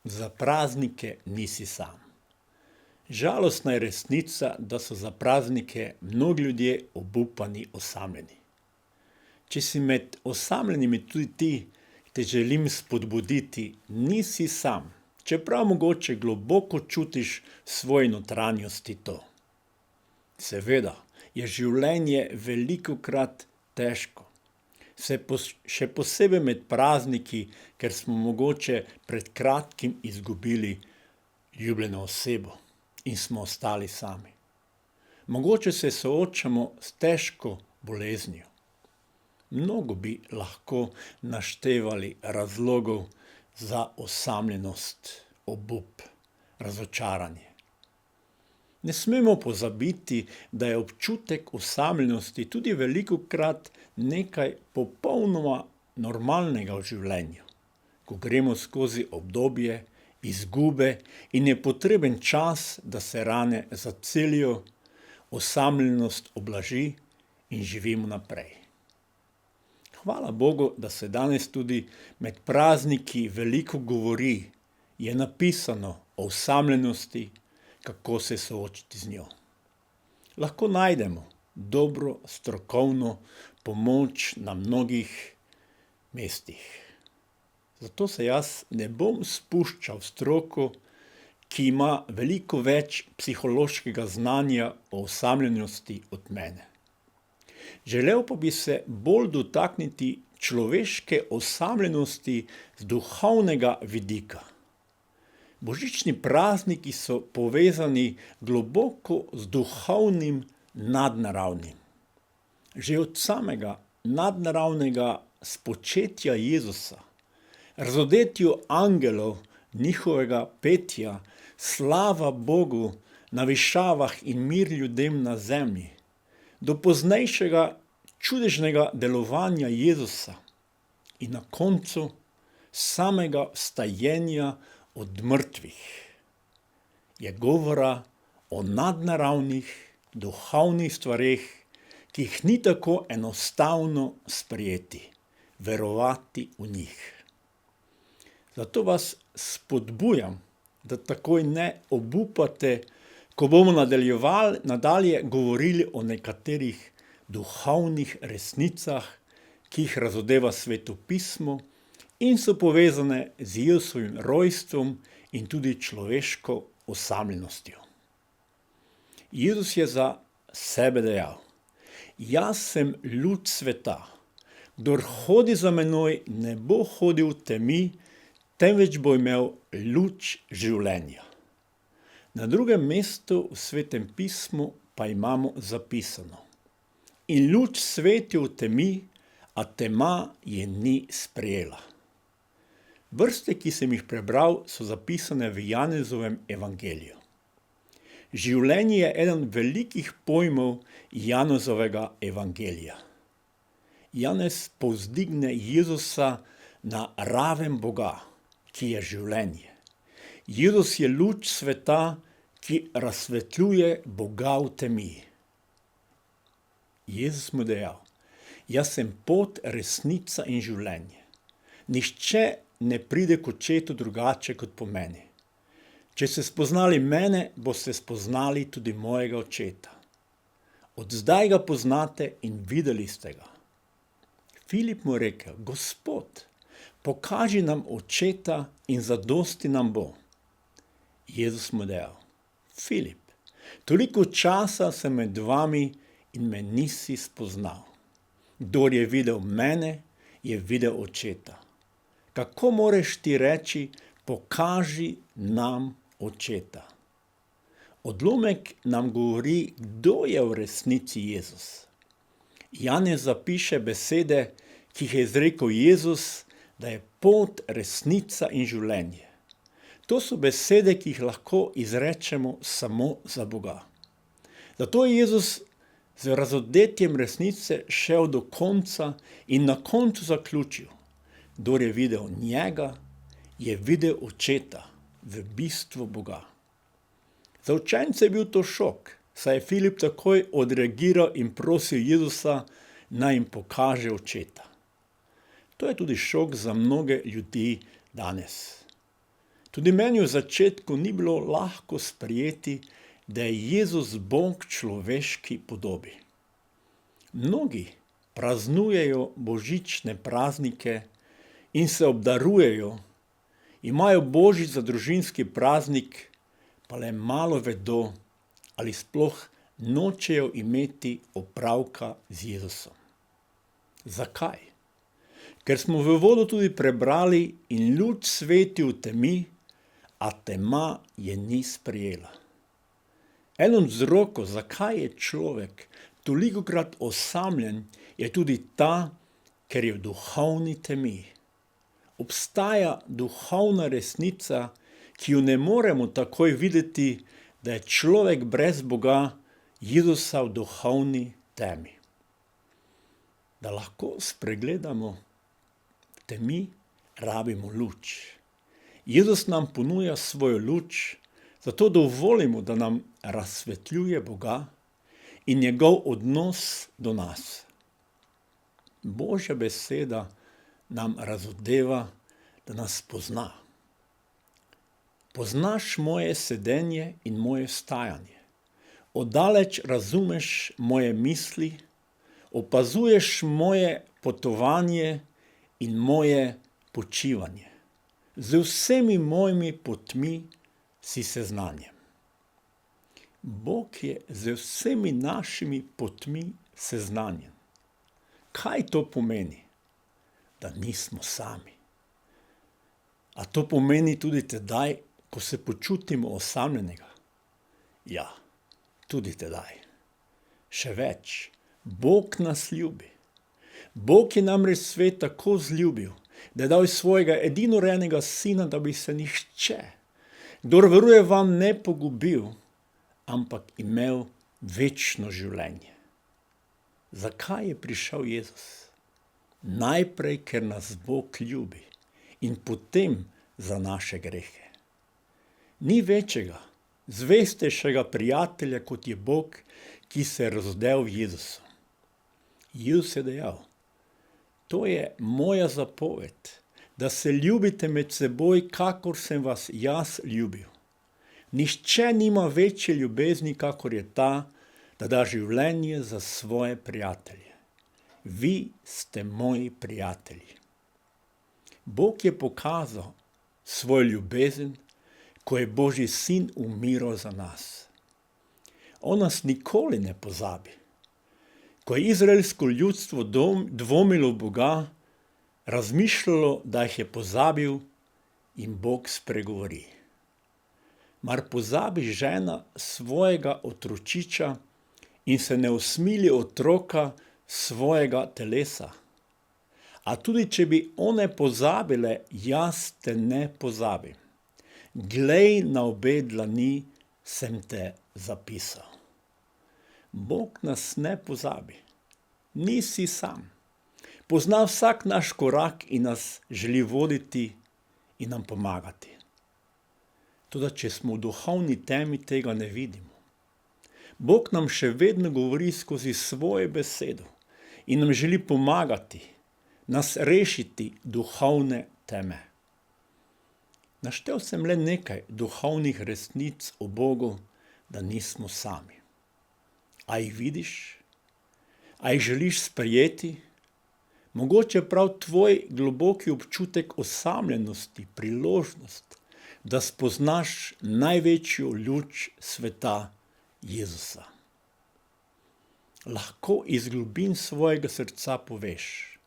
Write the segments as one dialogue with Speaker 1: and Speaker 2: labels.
Speaker 1: Za praznike nisi sam. Žalostna je resnica, da so za praznike mnogi ljudje obupani, osamljeni. Če si med osamljenimi tudi ti, te želim spodbuditi, nisi sam, čeprav mogoče globoko čutiš v svoji notranjosti to. Seveda je življenje velikokrat težko. Še posebej med prazniki, ker smo mogoče pred kratkim izgubili ljubljeno osebo in smo ostali sami. Mogoče se soočamo s težko boleznijo. Mnogo bi lahko naštevali razlogov za osamljenost, obup, razočaranje. Ne smemo pozabiti, da je občutek osamljenosti tudi velikokrat nekaj popolnoma normalnega v življenju, ko gremo skozi obdobje izgube in je potreben čas, da se rane zacelijo, osamljenost ublaži in živimo naprej. Hvala Bogu, da se danes tudi med prazniki veliko govori, je napisano o osamljenosti, kako se soočiti z njo. Lahko najdemo dobro strokovno pomoč na mnogih mestih. Zato se jaz ne bom spuščal v stroko, ki ima veliko več psihološkega znanja o osamljenosti od mene. Želel pa bi se bolj dotakniti človeške osamljenosti z duhovnega vidika. Božični prazniki so povezani globoko z duhovnim nadnaravnim. Že od samega nadnaravnega spočetja Jezusa, razodetju angelov, njihovega petja, slava Bogu na višavah in mir ljudem na zemlji, do poznejšega čudežnega delovanja Jezusa in na koncu samega vstajenja od mrtvih, je govora o nadnaravnih, duhovnih stvareh, ki jih ni tako enostavno sprejeti, verovati v njih. Zato vas spodbujam, da takoj ne obupate, ko bomo nadalje govorili o nekaterih duhovnih resnicah, ki jih razodeva Sveto pismo in so povezane z Jezusovim rojstvom in tudi človeško osamljenostjo. Jezus je za sebe dejal: Jaz sem luč sveta. Kdor hodi za menoj, ne bo hodil v temi, temveč bo imel luč življenja. Na drugem mestu v Svetem pismu pa imamo zapisano: In luč sveti v temi, a tema je ni sprejela. Vrste, ki sem jih prebral, so zapisane v Janezovem evangeliju. Življenje je eden velikih pojmov Janezovega evangelija. Janez povzdigne Jezusa na raven Boga, ki je življenje. Jezus je luč sveta, ki razsvetljuje Boga v temi. Jezus mu dejal: Jaz sem pot, resnica in življenje. Nihče ne pride k očetu drugače kot po meni. Če ste spoznali mene, boste spoznali tudi mojega očeta. Od zdaj ga poznate in videli ste ga. Filip mu je rekel: Gospod, pokaži nam očeta in zadosti nam bo. Jezus mu dejal: Filip, toliko časa sem med vami in me nisi spoznal. Kdor je videl mene, je videl očeta. Kako moreš ti reči: pokaži nam očeta? Odlomek nam govori, kdo je v resnici Jezus. Janez zapiše besede, ki jih je izrekel Jezus, da je pot, resnica in življenje. To so besede, ki jih lahko izrečemo samo za Boga. Zato je Jezus z razodetjem resnice šel do konca in na koncu zaključil: Kdor je videl njega, je videl očeta, v bistvu Boga. Za učence je bil to šok, saj je Filip takoj odreagiral in prosil Jezusa, naj jim pokaže očeta. To je tudi šok za mnoge ljudi danes. Tudi meni v začetku ni bilo lahko sprejeti, da je Jezus Bog človeški podobi. Mnogi praznujejo božične praznike in se obdarujejo, imajo božič za družinski praznik, pa le malo vedo ali sploh nočejo imeti opravka z Jezusom. Zakaj? Ker smo v uvodu tudi prebrali: in luč sveti v temi, a tema je ni sprejela. Eden od vzrokov, zakaj je človek tolikokrat osamljen, je tudi ta, ker je v duhovni temi. Obstaja duhovna resnica, ki jo ne moremo takoj videti, da je človek brez Boga, Jezusa v duhovni temi. Da lahko spregledamo temi, rabimo luč. Jezus nam ponuja svojo luč, zato dovolimo, da nam razsvetljuje Boga in njegov odnos do nas. Božja beseda nam razodeva, da nas pozna. Poznaš moje sedenje in moje stajanje. Oddaleč razumeš moje misli, opazuješ moje potovanje in moje počivanje. Z vsemi mojimi potmi si seznanjen. Bog je z vsemi našimi potmi seznanjen. Kaj to pomeni? Da nismo sami. A to pomeni tudi tedaj, ko se počutimo osamljenega? Ja, tudi tedaj. Še več, Bog nas ljubi. Bog je namreč svet tako vzljubil, da je dal svojega edinorenega sina, da bi se nihče, kdor veruje vam, ne pogubil, ampak imel večno življenje. Zakaj je prišel Jezus? Najprej, ker nas Bog ljubi in potem za naše grehe. Ni večjega, zvestejšega prijatelja, kot je Bog, ki se je razdel v Jezusu. Jezus je dejal: to je moja zapoved, da se ljubite med seboj, kakor sem vas jaz ljubil. Nihče nima večje ljubezni, kakor je ta, da da življenje za svoje prijatelje. Vi ste moji prijatelji. Bog je pokazal svojo ljubezen, ko je Božji sin umiral za nas. On nas nikoli ne pozabi. Ko je izraelsko ljudstvo dvomilo v Boga, razmišljalo, da jih je pozabil, in Bog spregovori. Mar pozabi žena svojega otročiča in se ne usmili otroka svojega telesa? A tudi če bi one pozabile, jaz te ne pozabim. Glej, na obe dlani sem te zapisal. Bog nas ne pozabi. Nisi sam. Pozna vsak naš korak in nas želi voditi in nam pomagati. Toda če smo v duhovni temi, tega ne vidimo. Bog nam še vedno govori skozi svojo besedo in nam želi pomagati, nas rešiti duhovne teme. Naštel sem le nekaj duhovnih resnic o Bogu, da nismo sami. A jih vidiš? A jih želiš sprejeti? Mogoče prav tvoj globoki občutek osamljenosti, priložnost, da spoznaš največjo luč sveta, Jezusa. Lahko iz globin svojega srca poveš: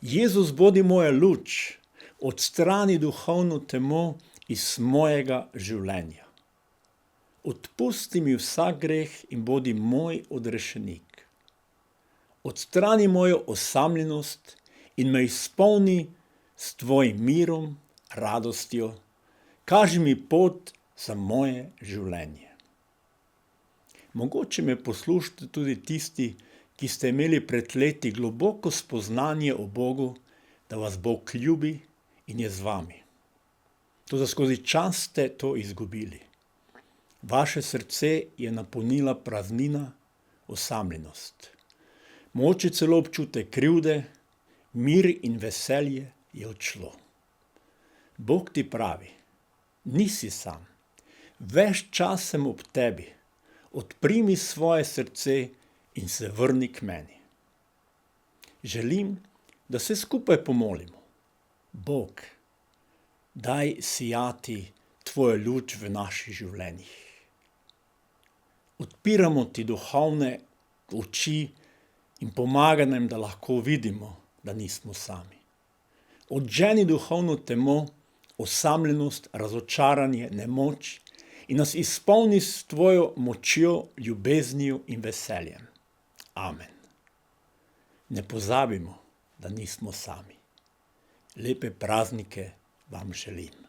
Speaker 1: Jezus, bodi moja luč, odstrani duhovno temo iz mojega življenja. Odpusti mi vsak greh in bodi moj odrešenik. Odstrani mojo osamljenost in me izpolni s tvojim mirom, radostjo. Kaži mi pot za moje življenje. Mogoče me poslušate tudi tisti, ki ste imeli pred leti globoko spoznanje o Bogu, da vas Bog ljubi in je z vami. Toda skozi čas ste to izgubili. Vaše srce je napolnila praznina, osamljenost. Mogoče celo občutek krivde, mir in veselje je odšlo. Bog ti pravi: Nisi sam. Ves čas sem ob tebi. Odprimi svoje srce in se vrni k meni. Želim, da se skupaj pomolimo. Bog, daj sijati tvojo luč v naših življenjih. Odpiramo ti duhovne oči in pomagaj nam, da lahko vidimo, da nismo sami. Odženi duhovno temo, osamljenost, razočaranje, nemoč in nas izpolni s tvojo močjo, ljubeznijo in veseljem. Amen. Ne pozabimo, da nismo sami. Lepe praznike vam želim.